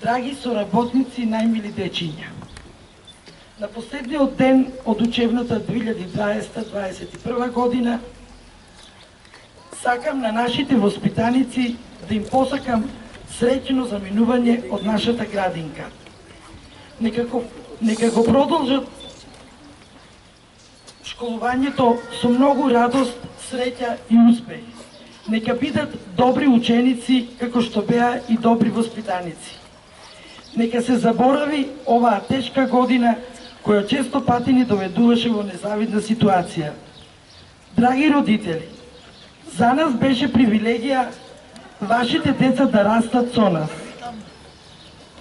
Драги соработници, најмили дечиња, на последниот ден од учебната 2020-2021 година сакам на нашите воспитаници да им посакам среќно заминување од нашата градинка. Нека го продолжат школувањето со многу радост, среќа и успех. Нека бидат добри ученици, како што беа и добри воспитаници. Нека се заборави оваа тешка година, која често пати ни доведуваше во незавидна ситуација. Драги родители, за нас беше привилегија вашите деца да растат со нас.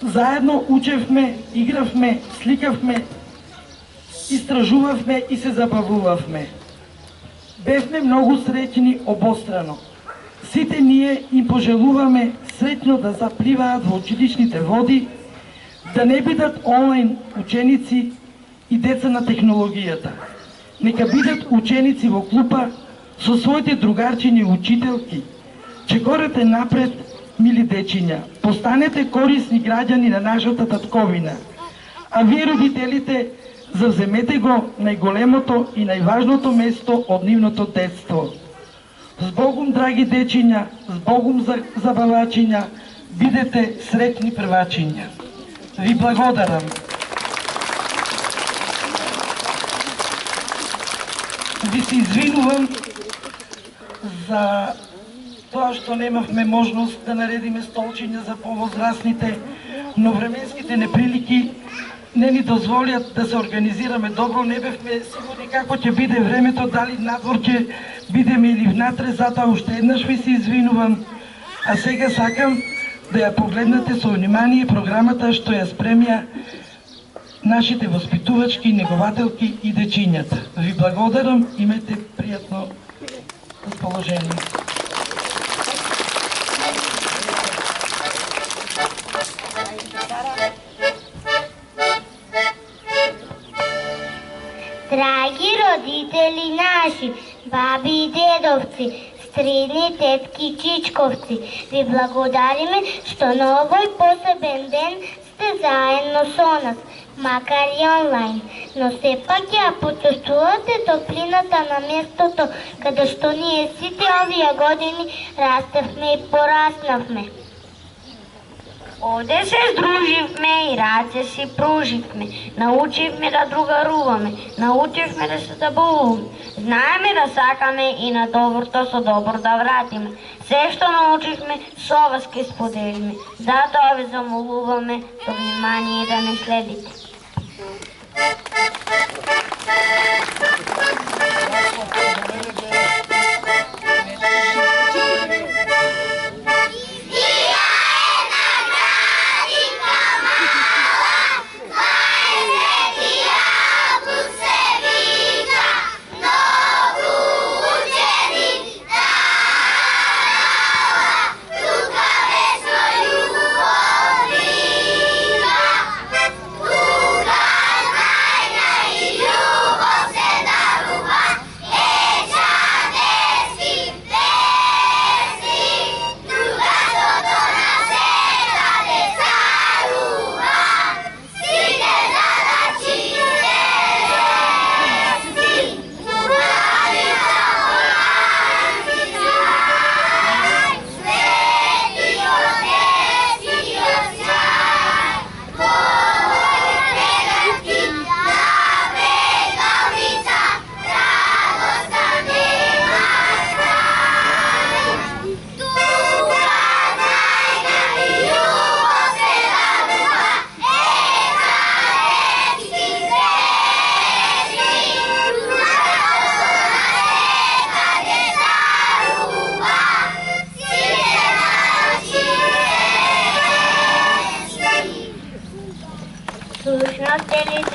Заедно учевме, игравме, сликавме, истражувавме и се забавувавме. Бевме многу среќни обострано. Сите ние им пожелуваме среќно да запливаат во училишните води, да не бидат онлайн ученици и деца на технологијата. Нека бидат ученици во клупа со своите другарчиња и учителки. Чекорете напред, мили дечиња, постанете корисни граѓани на нашата татковина. А вие, родителите, завземете го најголемото и најважното место од нивното детство. С Богом, драги дечиња, с Богом, забавачиња, бидете сретни првачиња. Ви благодарам. Ви се извинувам за тоа што немавме можност да наредиме столчиња за повозрастните, но временските неприлики не ни дозволят да се организираме добро. Не бевме сигурни како ќе биде времето, дали надвор ќе бидеме или внатре, затоа уште еднаш ви се извинувам. А сега сакам да ја погледнете со внимание програмата што ја спремја нашите воспитувачки, негователки и дечињата. Ви благодарам, имајте пријатно расположение. Драги родители наши, баби и дедовци, стрини, тетки, чичковци, ви благодариме што на овој посебен ден сте заедно со нас, макар и онлайн, но сепак ја почувствувате топлината на местото каде што ние сите овие години растевме и пораснавме. Овде се здруживме и раце си пруживме, научивме да другаруваме, научивме да се забавуваме, знаеме да сакаме и на доброто со добро да вратиме. Се што научивме, со вас ке споделиме, затоа ве замолуваме со внимание да не следите.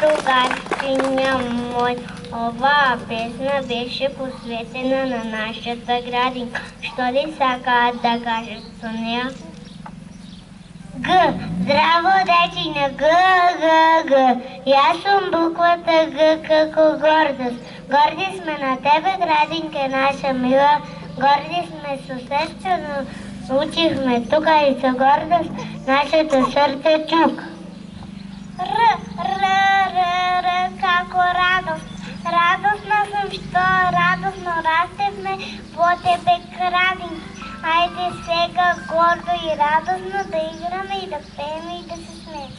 Другарчиња мој, оваа песна беше посветена на нашата градинка. Што ли сакаат да кажат со неа? Г. Здраво, дечиња, Г, Г, Г. Јас сум буквата Г како гордост. Горди сме на тебе, градинке наша мила. Горди сме со сестра, но учихме тука и со гордост. нашето сърце чука. Р, како радост. Радостна съм, що радостно растехме по тебе крадинки. Айде сега гордо и радостно да играме и да пеем и да се смеем.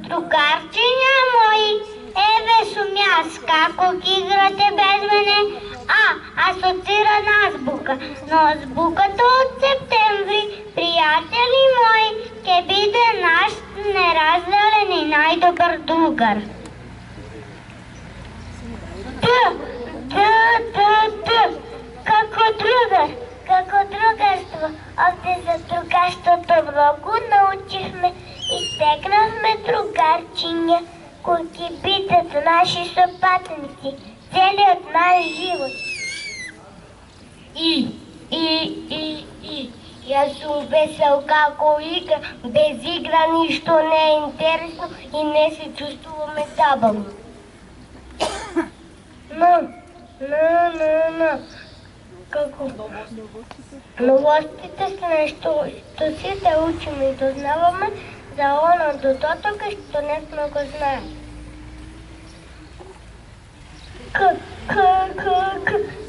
Другарчиня мои, сум аз, како ги играте без мене? Асоцирана азбука, но азбуката от септември, приятели мои, ке биде наш неразделен и най-добър другар. Како другарство, овде за другарството много научихме и стекнахме другарчиня, кои ги бидат наши съпатници, целият наш живот. Аз съм весел како игра, без игра нищо не е интересно и не се чувствуваме забавно. Како? Новостите са нещо, що си да учим и дознаваме за оно до дотока, що не сме го знаем.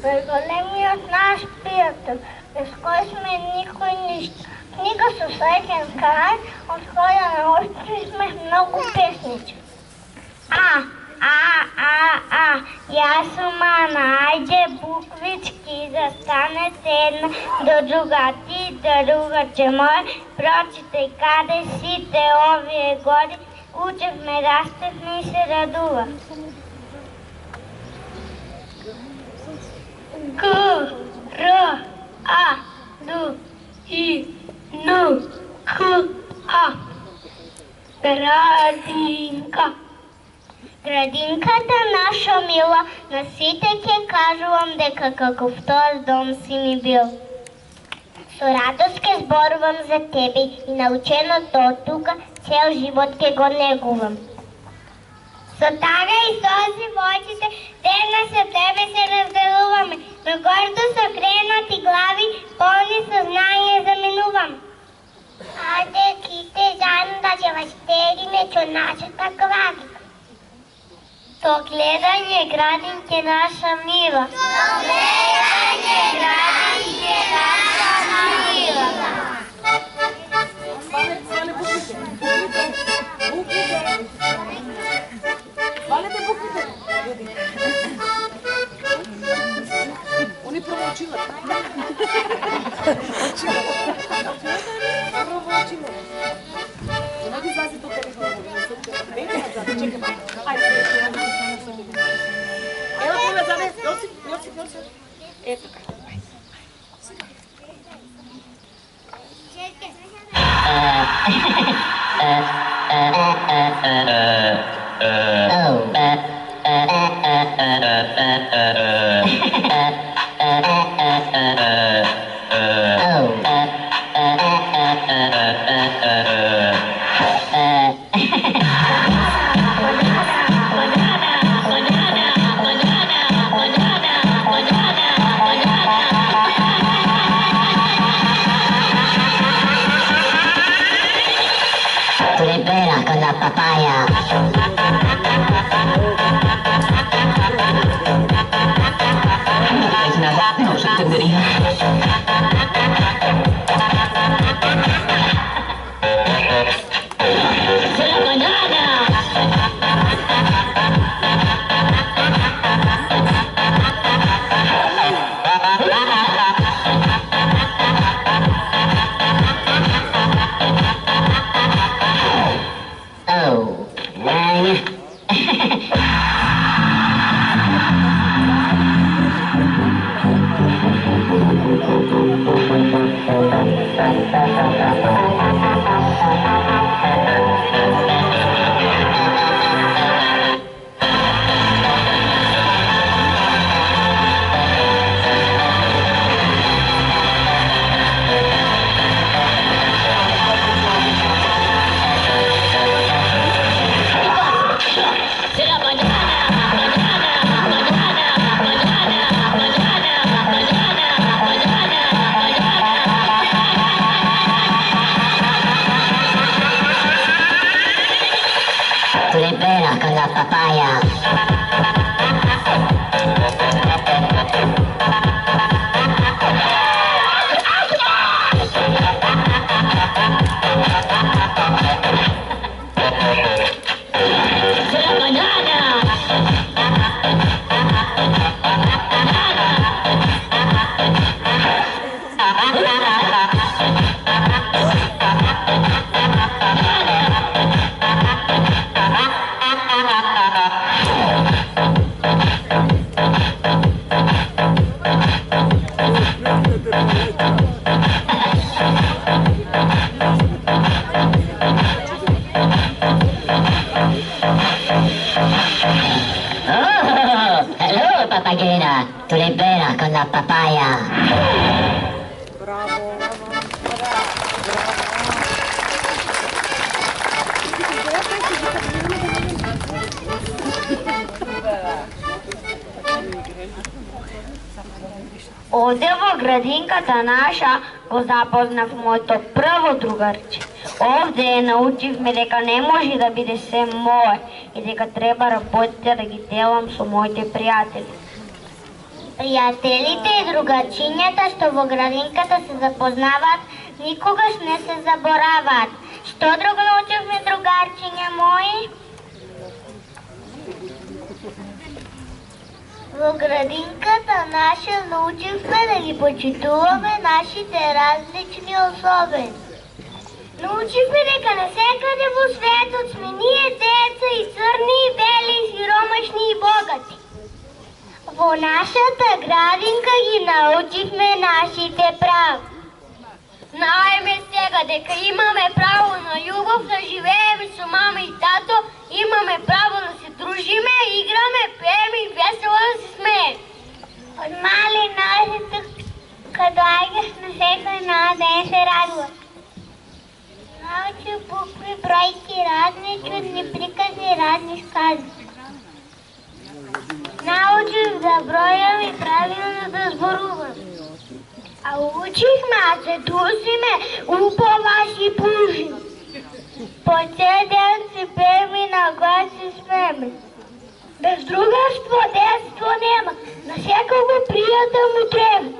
Най-големият наш приятел, без кой сме никой нищо. Книга със среден край, от хода на остров сме много песничи. Я съм Ана, айде буквички, застанете една до друга, ти друга, че мой, прочитай къде си, те овие годи, учехме, растехме и се радува. Г, Р, А, Д, И, Н, К, А. Градинка. Градинката наша мила, на сите ке кажувам дека каков тој дом си ми бил. Со радост ке зборувам за тебе и наученото от тука цел живот ке го негувам. Со тага и сози в очите, денес за тебе се разделуваме, но гордо со кренати глави, пълни съзнание заминувам. Ајде ките заедно да ќе възтегиме чо нашата градинка. То гледање градинке наша мила. То гледање градинке наша мила. Свалете буквите. Свалете буквите. Они промолчиват. Промолчиват. Не ги излази тук телефона. Чекай. Айде. Ела повезаме. Йосип. Ето. Prepara con la papaya. Es nada, no se entendería. Hello, papagena. Tu l'hai bella con la papaya. Bravo. Ovde во градинката наша го запознав моето прво другарче. Овде научивме дека не може да биде се мое и дека треба работите да ги делам со моите пријатели. Пријателите и другарчињата што во градинката се запознаваат, никогаш не се забораваат. Што друго научивме, другарчиња мои? Во градинката наша научивме да ги почитуваме нашите различни особени. Научивме дека насекаде во светот сме ние деца и црни, и бели, и сиромашни, и богати. Во нашата градинка ги научивме нашите права. Знаеме сега дека имаме право на љубов, да живееме со мама и тато, имаме право да се дружиме, играме, пееме и весело да се смееме. Од мали носите, кога доаѓаш на секој нов ден се радува. Научив букви, бројки, разни чудни прикази, разни сказки. Научив да бројам и правилно да зборувам. А учихме, а се дусиме, уповаш и пушим. По цел ден си пеем и на глас си смееме. Без другарство детство нема, на секого пријател му треба.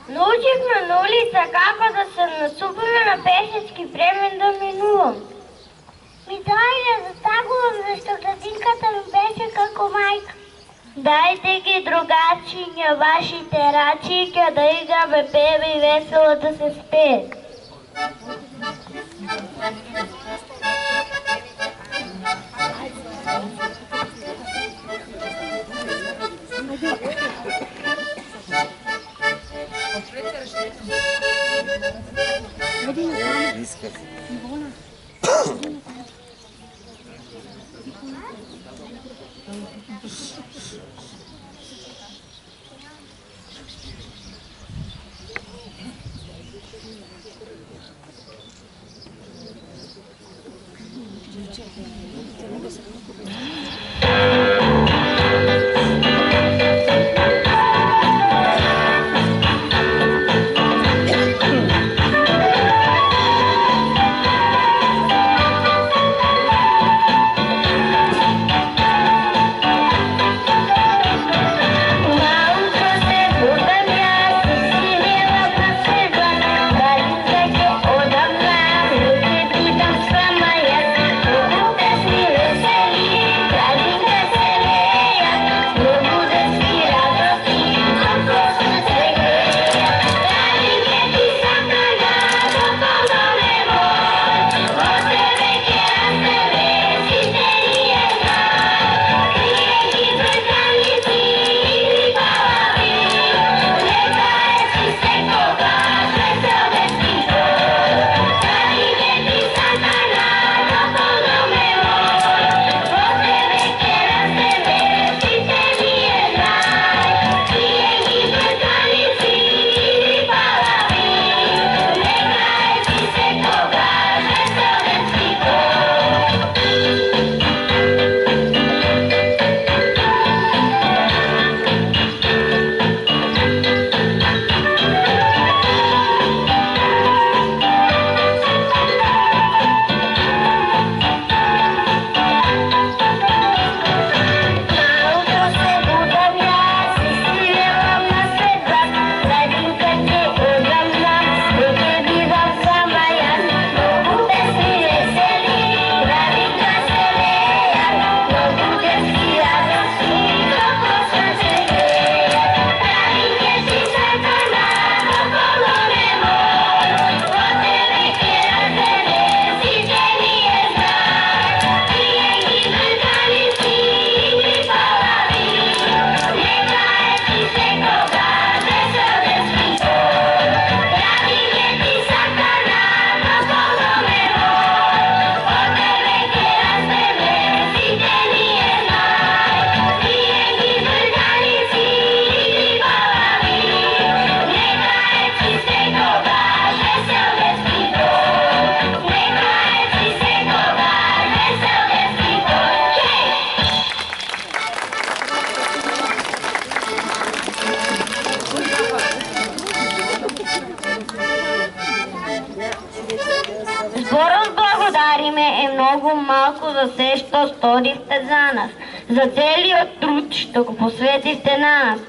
Научихме на улица како да се насупиме на пешечки време да минувам. Ми доаѓа да тагувам, зашто градинката ми беше како мајка. Дайте ги, другарчиња, вашите рачиња, да играме, пееме и весело да се спее. много малко за се, що сторихте за нас. За целият труд, що го посветихте на нас.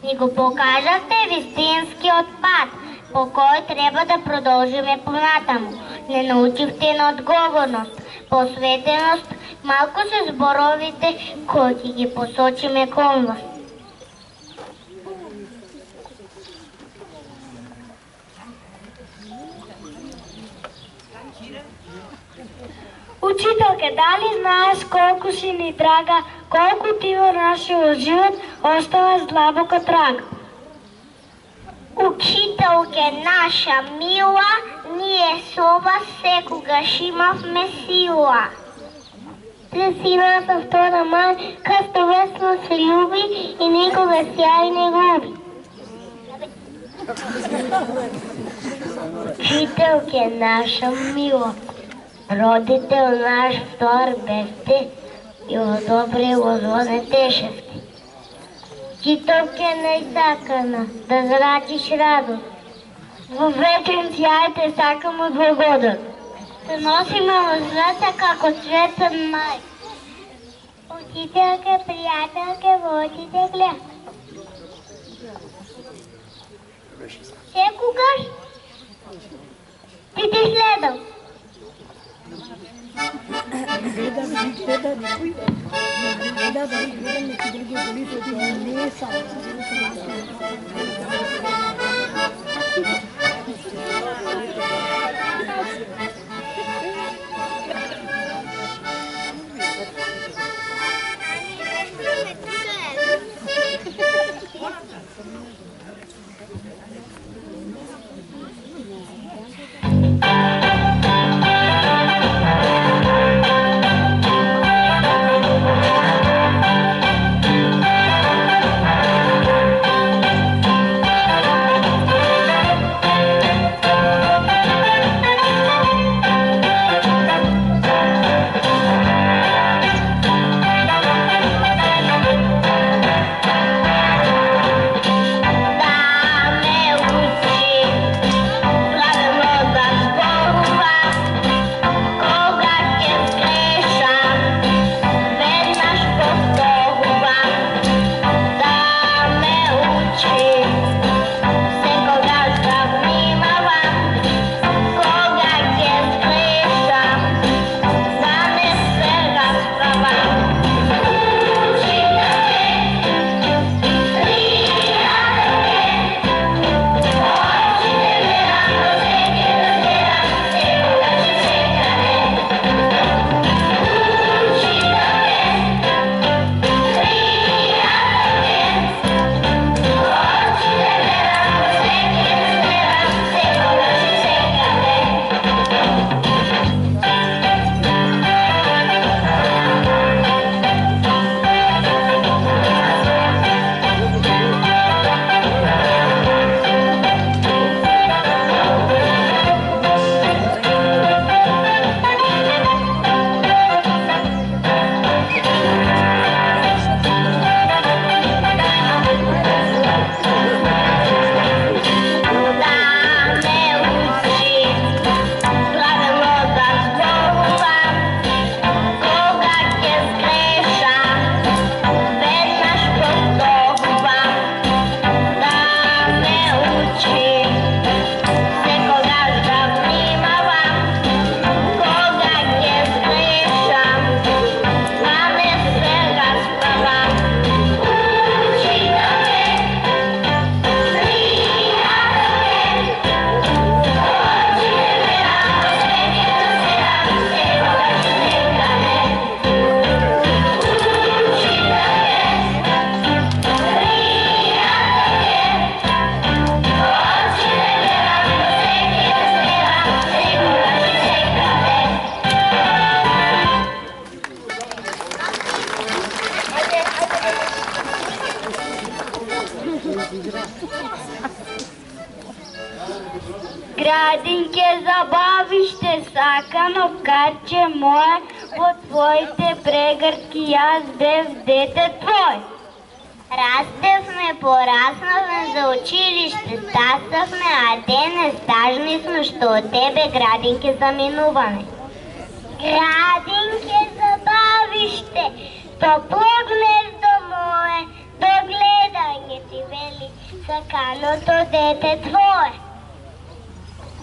Ни го покажахте вистинският път, по кой трябва да продължиме понатаму. Не научихте на отговорност, посветеност, малко се зборовите, които ги посочиме кон вас. Учителке, дали знаеш колко си ни драга, колко ти во нашия живот остава длабока трага? Учителке наша мила, ние со вас секогаш имавме сила. Ти си наша втора май, като весно се люби и никога сяй не губи. Учителке наша мила, родител наш втор бевте и во добре во зло не тешевте. Учителке најсакана, да зрачиш радост. Во вечен сјај те сакам од благодат. Те носиме во света како светен мај. Учителке, пријателке, во очите глед. Секогаш ти те следам. Градинке забавище сакано, каче мое, по твоите прегръдки аз бев дете твое. Растевме, пораснавме за училище, стасавме, а денес тажни сме, што од тебе градинке заминуваме. Градинке забавиште, топло гнездо мое, до гледање ти вели саканото дете твое.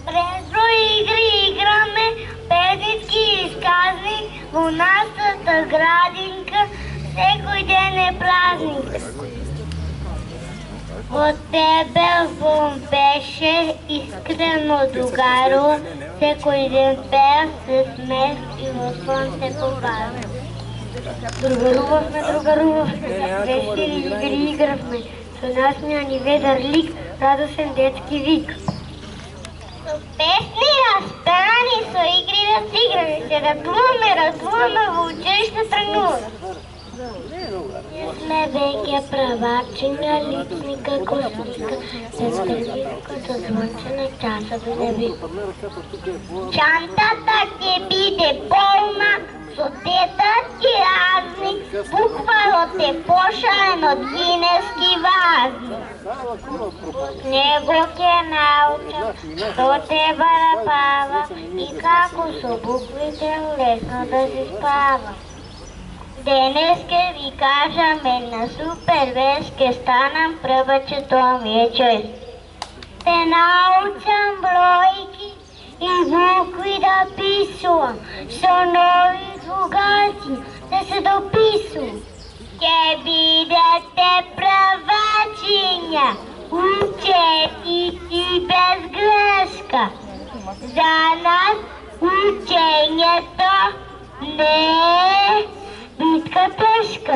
Брезо игри играме, песницки изказни, во нашата градинка секој ден е празник. Од тебе вон беше искрено другарува, секој ден пеа, се смех и во сон се побавя. Другарувавме, весели игри игравме, со насмејани ведар лик, радосен детски вик. Со песни распевани, со игри да си играме, се радуваме, во училиште тргнуваме. Ние сме веќе правачиња, лични како слика, се скрби като звонче на часови неби. Чантата ќе биде полна, со детски разни, буквалот е пошарен од кинески вазни. Од него ќе научам што треба да пава и како со буквите лесно да се спава. Денес ке ви кажам една супер вест, ке станам прва, че тоа ми е чест. Те научам бројки и букви да писувам, со нови двугаци да се дописувам. Ке бидете правачиња, ученици без грешка. За нас учењето не е битка тешка.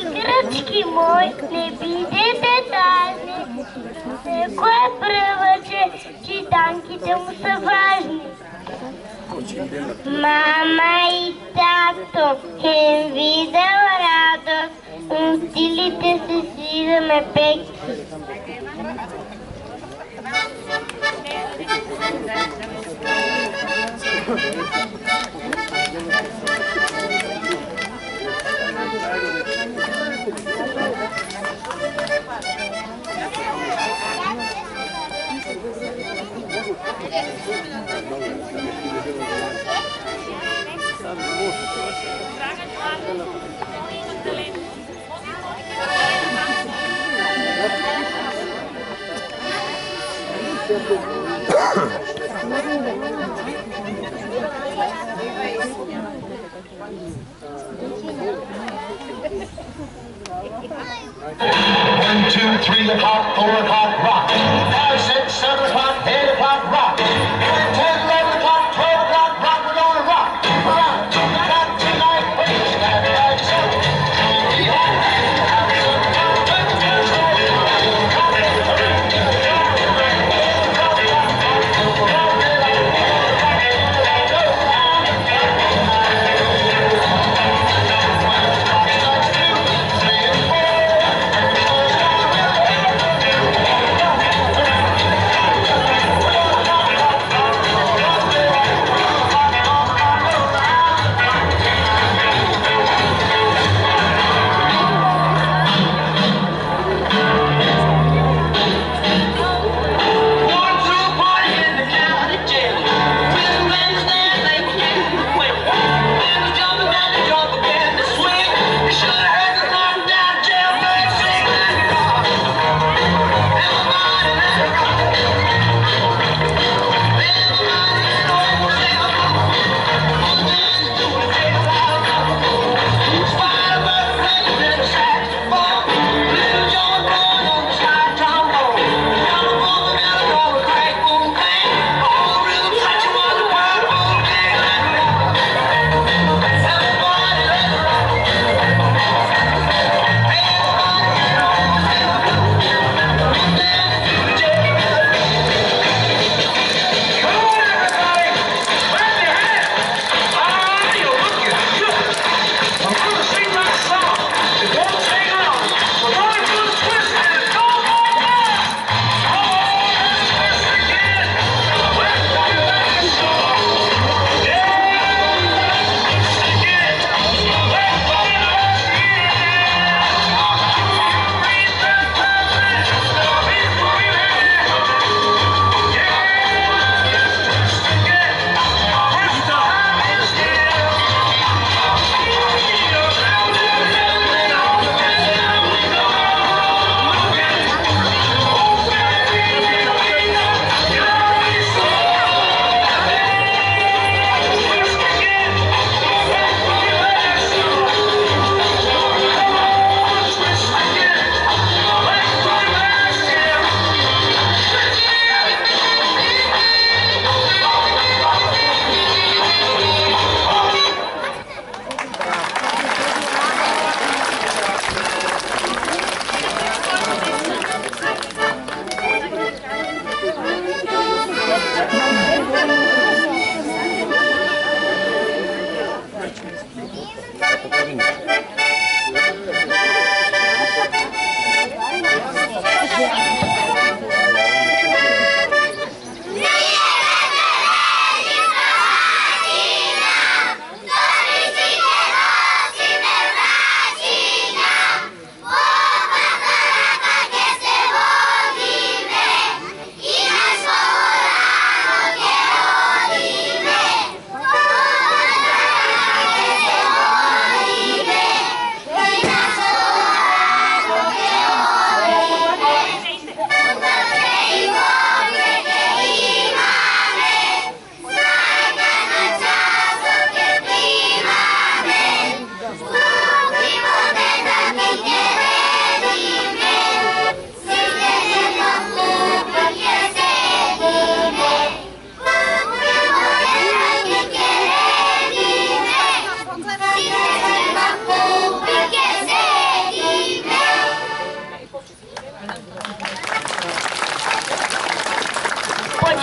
Играчки мој, не бидете тажни. Секој е прваче, читанките му са важни. Мама и тато, хем видел радост, утилите се свидаме пекти. One, two, 3 o'clock, 4 o'clock, rock. 5, 6, 7 o'clock, 8 o'clock, rock. 9, 10, 11 o'clock, 12 o'clock, rock. We're gonna rock. Rock tonight, please. Stand right, so.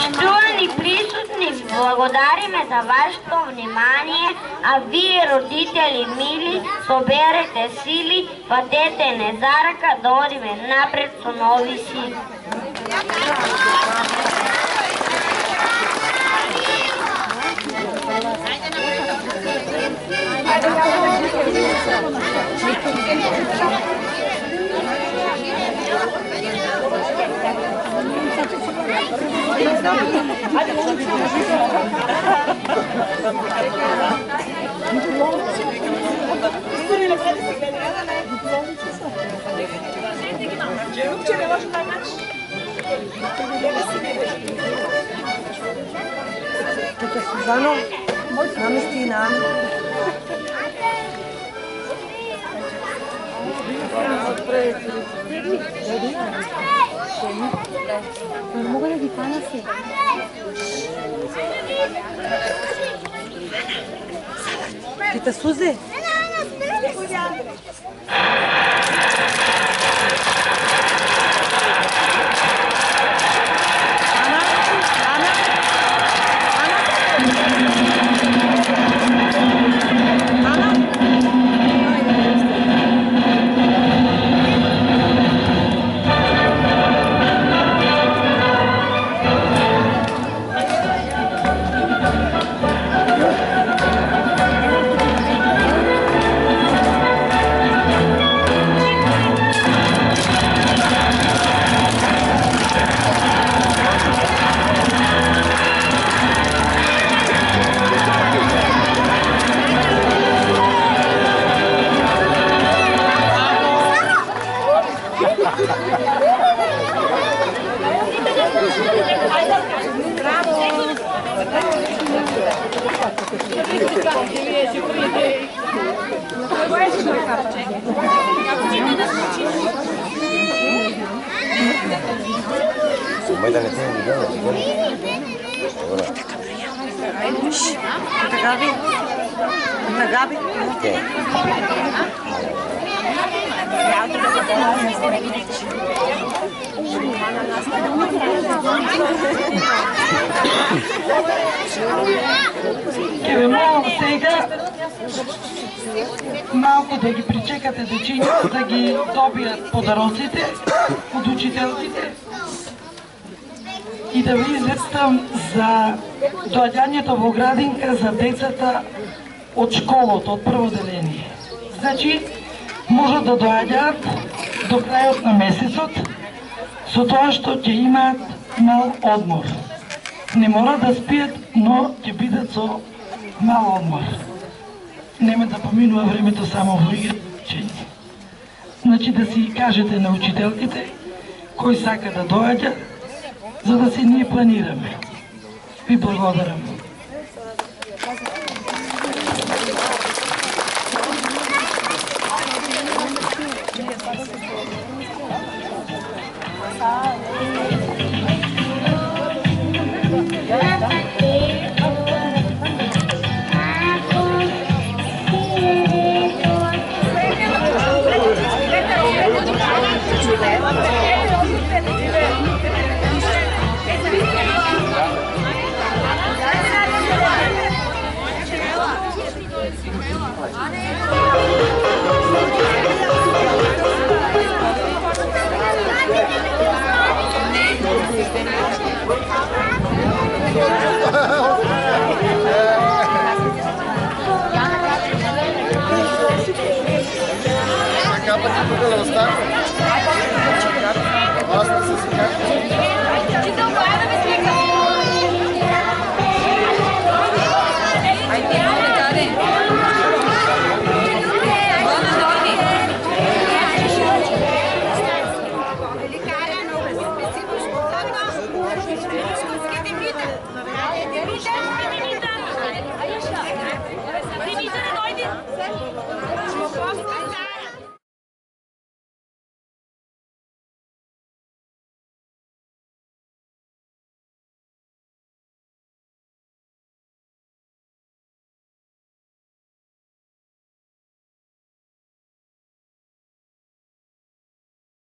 Почитувани присутни, ви благодариме за вашето внимание, а вие, родители мили, соберете сили, падете не за ръка, да одиме напред со нови сили. Сузано, наместина. Non mogu da di fana se. Kita suze? Gabi? Okay. Ке ве молам сега малко да ги причекате дечињата да ги добијат подароците од учителките и да ви известам за доаѓањето во градинка за децата од школото, од прво деление. Значи, може да доаѓаат до крајот на месецот со тоа што ќе имаат мал одмор. Не мора да спијат, но ќе бидат со мал одмор. Нема да поминува времето само во играње. Значи да си кажете на учителките кој сака да доаѓа, за да си ние планираме. Ви благодарам. Sa